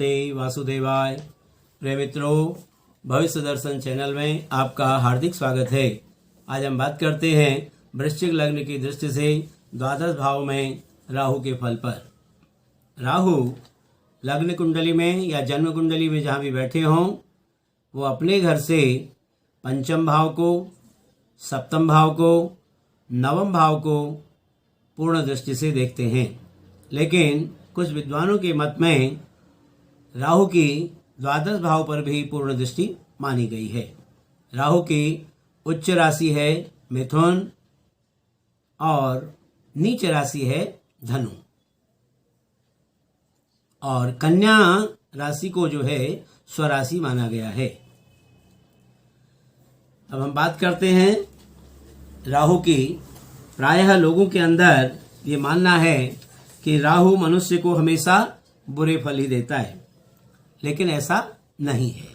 भगवते वासुदेवाय। प्रिय मित्रों, भविष्य दर्शन चैनल में आपका हार्दिक स्वागत है। आज हम बात करते हैं वृश्चिक लग्न की दृष्टि से द्वादश भाव में राहु के फल पर। राहु लग्न कुंडली में या जन्म कुंडली में जहाँ भी बैठे हों, वो अपने घर से पंचम भाव को, सप्तम भाव को, नवम भाव को पूर्ण दृष्टि से देखते हैं। लेकिन कुछ विद्वानों के मत में राहु की द्वादश भाव पर भी पूर्ण दृष्टि मानी गई है। राहु की उच्च राशि है मिथुन और नीच राशि है धनु, और कन्या राशि को जो है स्वराशि माना गया है। अब हम बात करते हैं राहु की। प्रायः लोगों के अंदर ये मानना है कि राहु मनुष्य को हमेशा बुरे फल ही देता है, लेकिन ऐसा नहीं है।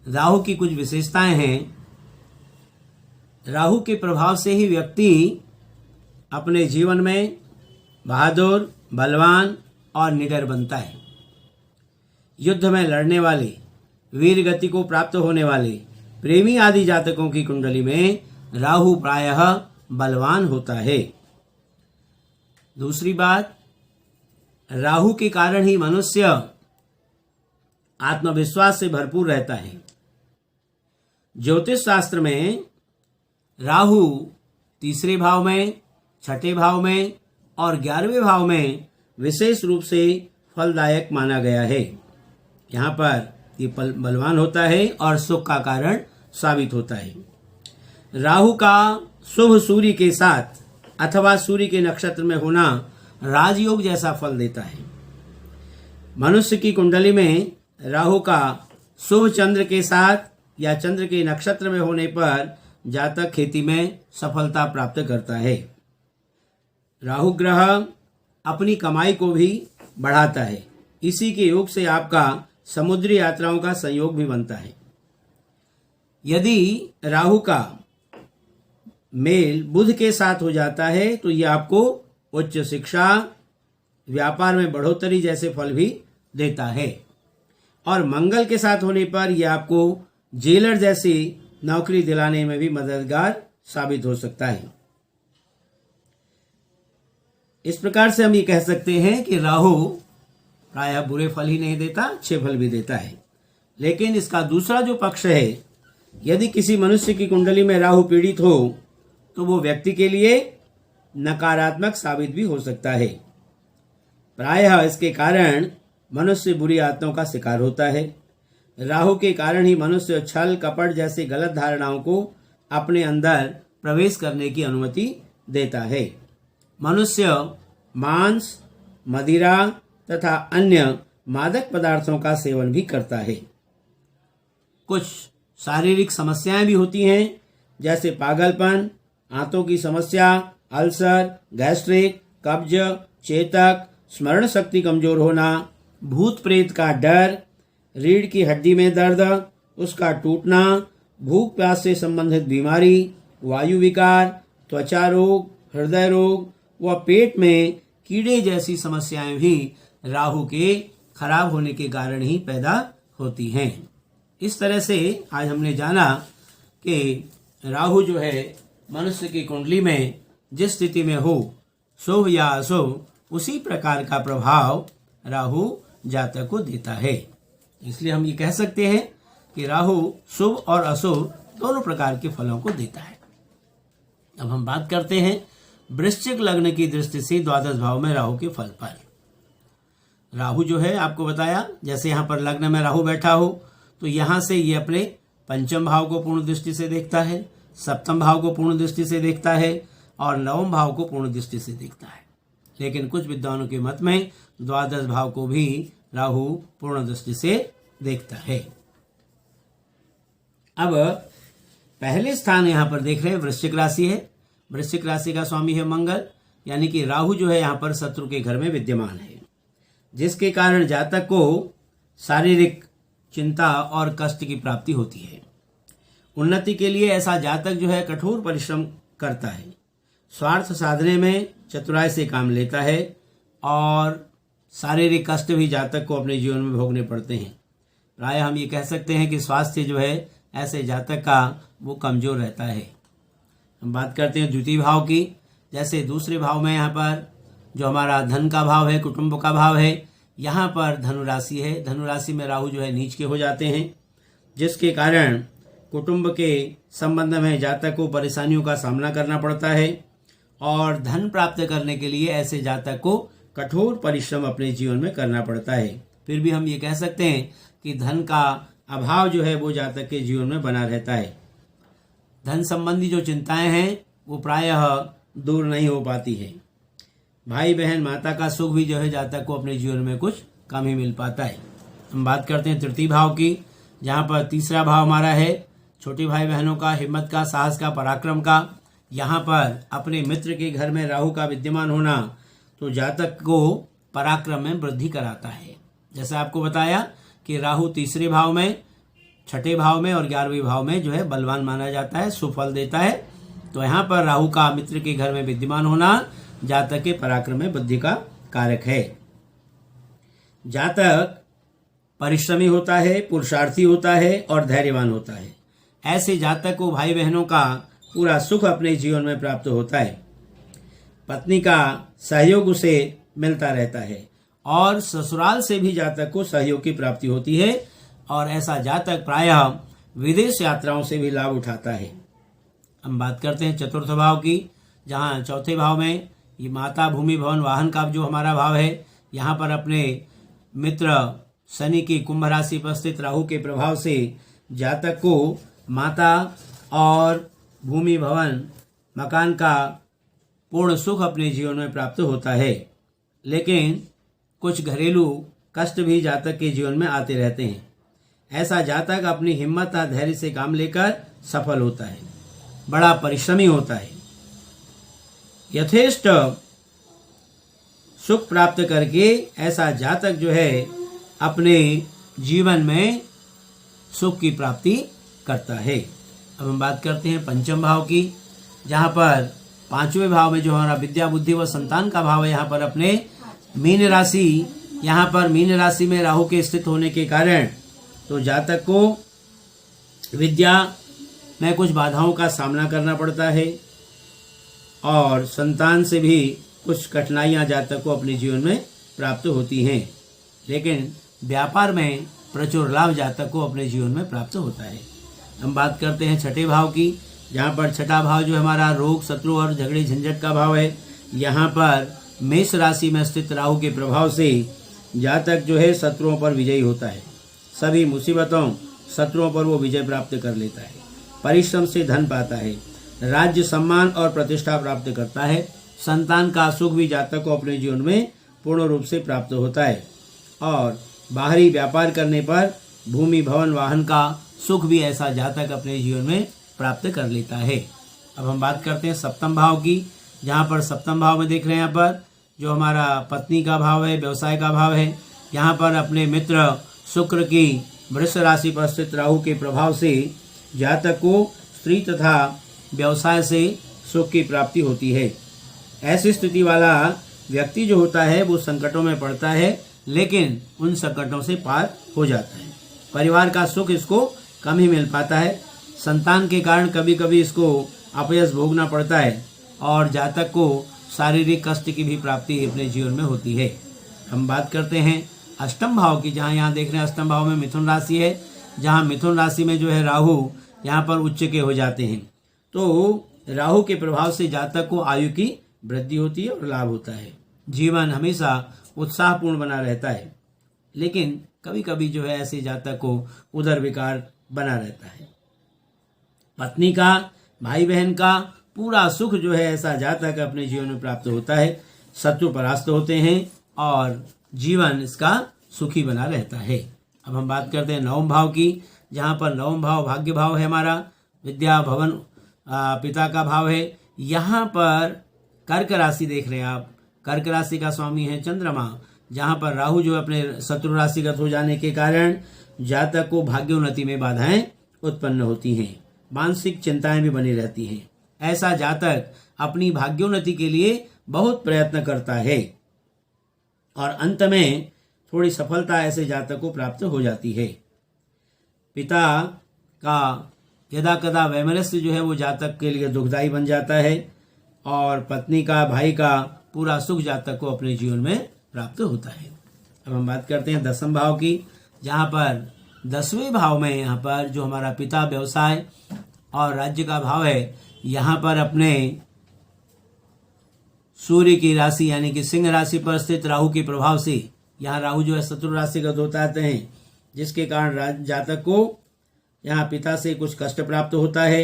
राहु की कुछ विशेषताएं हैं। राहु के प्रभाव से ही व्यक्ति अपने जीवन में बहादुर, बलवान और निडर बनता है। युद्ध में लड़ने वाले, वीर गति को प्राप्त होने वाले प्रेमी आदि जातकों की कुंडली में राहु प्रायः बलवान होता है। दूसरी बात, राहु के कारण ही मनुष्य आत्मविश्वास से भरपूर रहता है। ज्योतिष शास्त्र में राहु तीसरे भाव में, छठे भाव में और 11वें भाव में विशेष रूप से फलदायक माना गया है। यहाँ पर ये बलवान होता है और सुख का कारण साबित होता है। राहु का शुभ सूर्य के साथ अथवा सूर्य के नक्षत्र में होना राजयोग जैसा फल देता है। मनुष्य की कुंडली में राहु का शुभ चंद्र के साथ या चंद्र के नक्षत्र में होने पर जातक खेती में सफलता प्राप्त करता है। राहु ग्रह अपनी कमाई को भी बढ़ाता है। इसी के योग से आपका समुद्री यात्राओं का संयोग भी बनता है। यदि राहु का मेल बुध के साथ हो जाता है तो यह आपको उच्च शिक्षा, व्यापार में बढ़ोतरी जैसे फल भी देता है, और मंगल के साथ होने पर यह आपको जेलर जैसी नौकरी दिलाने में भी मददगार साबित हो सकता है। इस प्रकार से हम ये कह सकते हैं कि राहु प्रायः बुरे फल ही नहीं देता, अच्छे फल भी देता है। लेकिन इसका दूसरा जो पक्ष है, यदि किसी मनुष्य की कुंडली में राहु पीड़ित हो तो वो व्यक्ति के लिए नकारात्मक साबित भी हो सकता है। प्रायः इसके कारण मनुष्य बुरी आत्माओं का शिकार होता है। राहु के कारण ही मनुष्य छल, कपट जैसे गलत धारणाओं को अपने अंदर प्रवेश करने की अनुमति देता है। मनुष्य मांस, मदिरा तथा अन्य मादक पदार्थों का सेवन भी करता है। कुछ शारीरिक समस्याएं भी होती हैं, जैसे पागलपन, आंतों की समस्या, अल्सर, गैस्ट्रिक, कब्ज, चेतक, स्मरण शक्ति कमजोर होना, भूत प्रेत का डर, रीढ़ की हड्डी में दर्द, उसका टूटना, भूख प्यास से संबंधित बीमारी, वायु विकार, त्वचा रोग, हृदय रोग व पेट में कीड़े जैसी समस्याएं भी राहु के खराब होने के कारण ही पैदा होती हैं। इस तरह से आज हमने जाना कि राहु जो है मनुष्य की कुंडली में जिस स्थिति में हो, शुभ या अशुभ, उसी प्रकार का प्रभाव राहु जातक को देता है। इसलिए हम ये कह सकते हैं कि राहु शुभ और अशुभ दोनों प्रकार के फलों को देता है। अब हम बात करते हैं वृश्चिक लग्न की दृष्टि से द्वादश भाव में राहु के फल पर। राहु जो है, आपको बताया, जैसे यहाँ पर लग्न में राहु बैठा हो तो यहाँ से ये अपने पंचम भाव को पूर्ण दृष्टि से देखता है, सप्तम भाव को पूर्ण दृष्टि से देखता है और नवम भाव को पूर्ण दृष्टि से देखता है। लेकिन कुछ विद्वानों के मत में द्वादश भाव को भी राहु पूर्ण दृष्टि से देखता है। अब पहले स्थान यहाँ पर देख रहे हैं वृश्चिक राशि है। वृश्चिक राशि का स्वामी है मंगल, यानी कि राहु जो है यहाँ पर शत्रु के घर में विद्यमान है, जिसके कारण जातक को शारीरिक चिंता और कष्ट की प्राप्ति होती है। उन्नति के लिए ऐसा जातक जो है कठोर परिश्रम करता है, स्वार्थ साधने में चतुराई से काम लेता है और शारीरिक कष्ट भी जातक को अपने जीवन में भोगने पड़ते हैं। प्राय हम ये कह सकते हैं कि स्वास्थ्य जो है ऐसे जातक का वो कमजोर रहता है। हम बात करते हैं द्वितीय भाव की। जैसे दूसरे भाव में यहाँ पर जो हमारा धन का भाव है, कुटुंब का भाव है, यहाँ पर धनुराशि है। धनुराशि में राहु जो है नीच के हो जाते हैं, जिसके कारण कुटुंब के संबंध में जातक को परेशानियों का सामना करना पड़ता है और धन प्राप्त करने के लिए ऐसे जातक को कठोर परिश्रम अपने जीवन में करना पड़ता है। फिर भी हम ये कह सकते हैं कि धन का अभाव जो है वो जातक के जीवन में बना रहता है। धन संबंधी जो चिंताएं हैं वो प्रायः दूर नहीं हो पाती है। भाई बहन माता का सुख भी जो है जातक को अपने जीवन में कुछ कम ही मिल पाता है। हम बात करते हैं तृतीय भाव की, जहाँ पर तीसरा भाव हमारा है छोटे भाई बहनों का, हिम्मत का, साहस का, पराक्रम का। यहाँ पर अपने मित्र के घर में राहु का विद्यमान होना तो जातक को पराक्रम में वृद्धि कराता है। जैसा आपको बताया कि राहु तीसरे भाव में, छठे भाव में और 11वें भाव में जो है बलवान माना जाता है, सुफल देता है। तो यहाँ पर राहु का मित्र के घर में विद्यमान होना जातक के पराक्रम में वृद्धि का कारक है। जातक परिश्रमी होता है, पुरुषार्थी होता है और धैर्यवान होता है। ऐसे जातक को भाई बहनों का पूरा सुख अपने जीवन में प्राप्त होता है। पत्नी का सहयोग उसे मिलता रहता है और ससुराल से भी जातक को सहयोग की प्राप्ति होती है और ऐसा जातक प्रायः विदेश यात्राओं से भी लाभ उठाता है। हम बात करते हैं चतुर्थ भाव की, जहाँ चौथे भाव में ये माता, भूमि, भवन, वाहन का जो हमारा भाव है, यहाँ पर अपने मित्र शनि की कुंभ राशि पर स्थित राहु के प्रभाव से जातक को माता और भूमि, भवन, मकान का पूर्ण सुख अपने जीवन में प्राप्त होता है। लेकिन कुछ घरेलू कष्ट भी जातक के जीवन में आते रहते हैं। ऐसा जातक अपनी हिम्मत और धैर्य से काम लेकर सफल होता है, बड़ा परिश्रमी होता है। यथेष्ट सुख प्राप्त करके ऐसा जातक जो है अपने जीवन में सुख की प्राप्ति करता है। अब हम बात करते हैं पंचम भाव की, जहाँ पर पांचवें भाव में जो हमारा विद्या, बुद्धि व संतान का भाव है, यहाँ पर अपने मीन राशि, यहाँ पर मीन राशि में राहु के स्थित होने के कारण तो जातक को विद्या में कुछ बाधाओं का सामना करना पड़ता है और संतान से भी कुछ कठिनाइयाँ जातक को अपने जीवन में प्राप्त होती हैं। लेकिन व्यापार में प्रचुर लाभ जातक को अपने जीवन में प्राप्त होता है। हम बात करते हैं छठे भाव की, जहाँ पर छठा भाव जो हमारा रोग, शत्रु और झगड़े झंझट का भाव है। यहाँ पर मेष राशि में स्थित राहु के प्रभाव से जातक जो है शत्रुओं पर विजयी होता है। सभी मुसीबतों, शत्रुओं पर वो विजय प्राप्त कर लेता है। परिश्रम से धन पाता है, राज्य, सम्मान और प्रतिष्ठा प्राप्त करता है। संतान का सुख भी जातक को अपने जीवन में पूर्ण रूप से प्राप्त होता है और बाहरी व्यापार करने पर भूमि, भवन, वाहन का सुख भी ऐसा जातक अपने जीवन में प्राप्त कर लेता है। अब हम बात करते हैं सप्तम भाव की, जहाँ पर सप्तम भाव में देख रहे हैं यहाँ पर जो हमारा पत्नी का भाव है, व्यवसाय का भाव है। यहाँ पर अपने मित्र शुक्र की वृष राशि पर स्थित राहु के प्रभाव से जातक को स्त्री तथा व्यवसाय से सुख की प्राप्ति होती है। ऐसी स्थिति वाला व्यक्ति जो होता है वो संकटों में पड़ता है, लेकिन उन संकटों से पार हो जाता है। परिवार का सुख इसको कम ही मिल पाता है। संतान के कारण कभी कभी इसको अपयश भोगना पड़ता है और जातक को शारीरिक कष्ट की भी प्राप्ति अपने जीवन में होती है। हम बात करते हैं अष्टम भाव की, जहाँ यहाँ देख रहे हैं अष्टम भाव में मिथुन राशि है, जहाँ मिथुन राशि में जो है राहु यहाँ पर उच्च के हो जाते हैं। तो राहु के प्रभाव से जातक को आयु की वृद्धि होती है और लाभ होता है। जीवन हमेशा उत्साहपूर्ण बना रहता है, लेकिन कभी कभी जो है ऐसे जातक को उदर विकार बना रहता है। पत्नी का, भाई बहन का पूरा सुख जो है ऐसा जातक अपने जीवन में प्राप्त होता है। शत्रु परास्त होते हैं और जीवन इसका सुखी बना रहता है। अब हम बात करते हैं नवम भाव की, जहाँ पर नवम भाव भाग्य भाव है हमारा, विद्या, भवन, पिता का भाव है। यहाँ पर कर्क राशि देख रहे हैं आप, कर्क राशि का स्वामी है चंद्रमा, जहाँ पर राहु जो अपने शत्रु राशिगत हो जाने के कारण जातक को भाग्योन्नति में बाधाएं उत्पन्न होती हैं, मानसिक चिंताएं भी बनी रहती हैं। ऐसा जातक अपनी भाग्योन्नति के लिए बहुत प्रयत्न करता है और अंत में थोड़ी सफलता ऐसे जातक को प्राप्त हो जाती है। पिता का यदा कदा वैमनस्य जो है वो जातक के लिए दुखदायी बन जाता है और पत्नी का, भाई का पूरा सुख जातक को अपने जीवन में प्राप्त होता है। अब हम बात करते हैं 10वें भाव की, जहाँ पर 10वें भाव में यहाँ पर जो हमारा पिता, व्यवसाय और राज्य का भाव है, यहाँ पर अपने सूर्य की राशि यानी कि सिंह राशि पर स्थित राहु के प्रभाव से, यहाँ राहु जो है शत्रु राशिगत होते हैं, जिसके कारण जातक को यहाँ पिता से कुछ कष्ट प्राप्त होता है।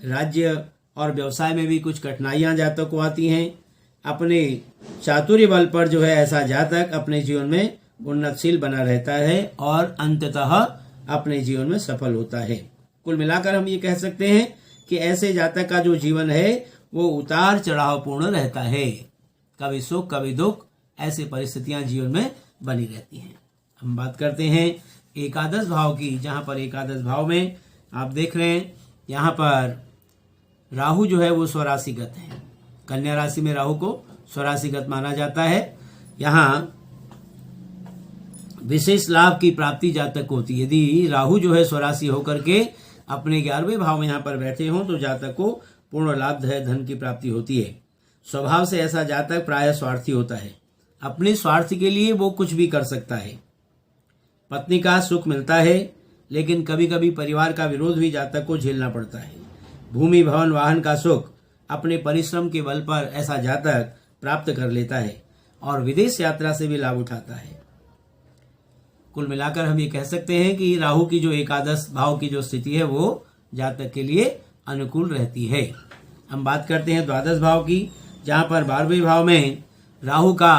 राज्य और व्यवसाय में भी कुछ कठिनाइयां जातक को आती हैं। अपने चातुर्य बल पर जो है ऐसा जातक अपने जीवन में उन्नतशील बना रहता है और अंततः अपने जीवन में सफल होता है। कुल मिलाकर हम ये कह सकते हैं कि ऐसे जातक का जो जीवन है वो उतार चढ़ाव पूर्ण रहता है, कभी सुख कभी दुख, ऐसी परिस्थितियां जीवन में बनी रहती हैं। हम बात करते हैं एकादश भाव की, जहां पर एकादश भाव में आप देख रहे हैं यहाँ पर राहु जो है वो स्वराशिगत है। कन्या राशि में राहु को स्वराशिगत माना जाता है। यहाँ विशेष लाभ की प्राप्ति जातक को होती है। यदि राहु जो है स्वराशि होकर के अपने 11वें भाव में यहाँ पर बैठे हों तो जातक को पूर्ण लाभ है, धन की प्राप्ति होती है। स्वभाव से ऐसा जातक प्रायः स्वार्थी होता है, अपने स्वार्थ के लिए वो कुछ भी कर सकता है। पत्नी का सुख मिलता है, लेकिन कभी कभी परिवार का विरोध भी जातक को झेलना पड़ता है। भूमि, भवन, वाहन का सुख अपने परिश्रम के बल पर ऐसा जातक प्राप्त कर लेता है और विदेश यात्रा से भी लाभ उठाता है। कुल मिलाकर हम ये कह सकते हैं कि राहु की जो एकादश भाव की जो स्थिति है वो जातक के लिए अनुकूल रहती है। हम बात करते हैं द्वादश भाव की, जहाँ पर 12वें भाव में राहु का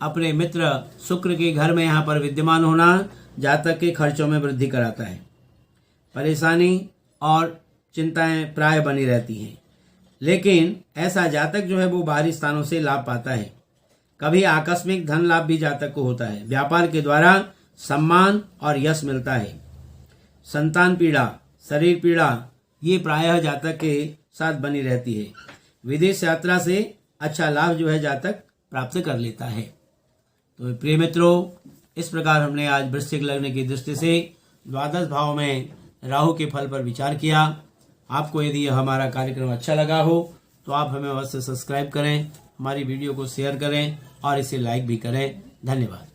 अपने मित्र शुक्र के घर में यहाँ पर विद्यमान होना जातक के खर्चों में वृद्धि कराता है। परेशानी और चिंताएं प्राय बनी रहती हैं, लेकिन ऐसा जातक जो है वो बाहरी स्थानों से लाभ पाता है। कभी आकस्मिक धन लाभ भी जातक को होता है। व्यापार के द्वारा सम्मान और यश मिलता है। संतान पीड़ा, शरीर पीड़ा, ये प्रायः जातक के साथ बनी रहती है। विदेश यात्रा से अच्छा लाभ जो है जातक प्राप्त कर लेता है। तो प्रिय मित्रों, इस प्रकार हमने आज वृश्चिक लग्न की दृष्टि से द्वादश भाव में राहु के फल पर विचार किया। आपको यदि यह हमारा कार्यक्रम अच्छा लगा हो तो आप हमें अवश्य सब्सक्राइब करें, हमारी वीडियो को शेयर करें और इसे लाइक भी करें। धन्यवाद।